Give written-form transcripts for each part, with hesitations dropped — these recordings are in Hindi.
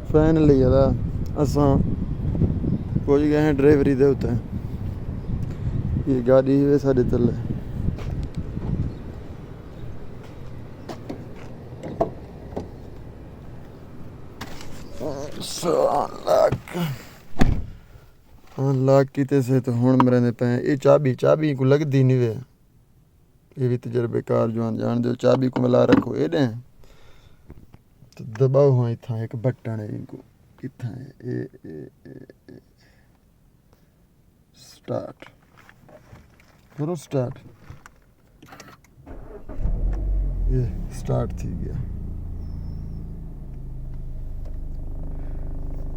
फाइनली यार असां पहुंच गए हैं ड्राइवरी दे उत्ते। ये गाड़ी है साढ़े तले। अनलॉक कीते से तो हुण मरने पे। ये चाबी को लगदी नहीं वे। ये भी तजर्बेकार जवान जान दो। चाबी को मिला रखो एडे तो दबाओ। हाँ इतना एक बटन है इनको इतना है ए स्टार्ट करो स्टार्ट। ये स्टार्ट थी गया।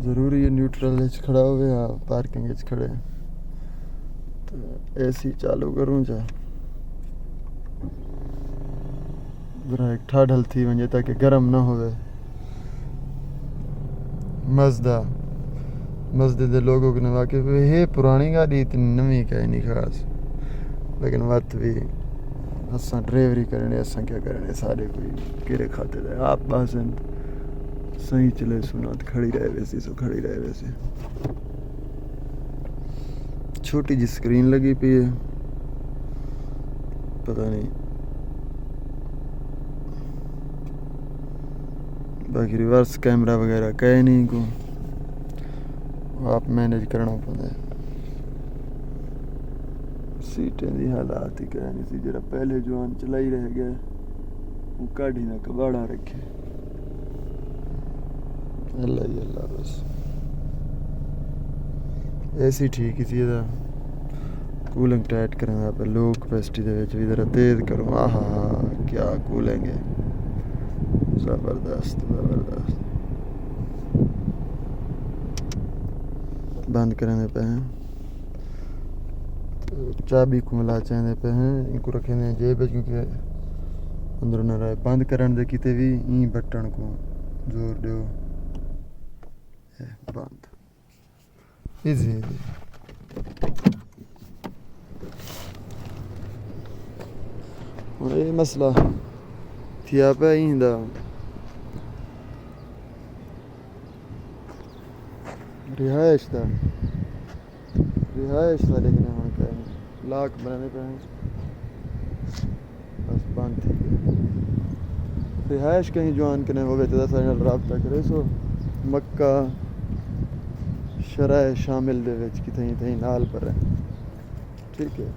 जरूरी है न्यूट्रल खड़ा हो या पार्किंग खड़े तो एसी चालू करूँ जा जरा एक ठाढ़ल थी वञे ताकि गर्म ना होवे। मज़दे दे लोगों के वाकिफ है पुरानी गाड़ी इतनी नवी का नहीं खास लेकिन वत भी असा ड्राइवरी करने असा क्या करने सारे कोई किरे खाते थे आप बस सही चले सुना तो खड़ी रहे वैसे सो खड़ी रहे वैसे। छोटी जी स्क्रीन लगी पी है पता नहीं बाकी रिवर्स कैमरा वगैरह कहे नहीं को आप मैनेज करना पड़ता है। सीटें दी हालात ही कह नहीं सी जरा पहले जवान चलाई रह गया वो काढ़ी ना कबाड़ा रखे। अल्लाह ही अल्लाह बस ऐसी ठीक ही थी कूलिंग टाइट करना पे लो कैपेसिटी दे विच भी जरा तेज करो। आहा क्या कूलिंग है ज़बरदस्त ज़बरदस्त। बंद करने पे हैं चाबी को मिला चाहते पे हैं इनको रखे जेब क्योंकि अंदर न रहे। बंद करने दे किते भी ई बटन को जोर दो बंद इजी ये मसला थिया पे ही रिहाइश था लेकिन हम कहें लाख बनाने पे बस बंद थी गया। रिहाइश कहीं जवान कने हो गए तो रबता करे सो मक्का शराय शामिल दे विच कितनी नाल पर है ठीक है।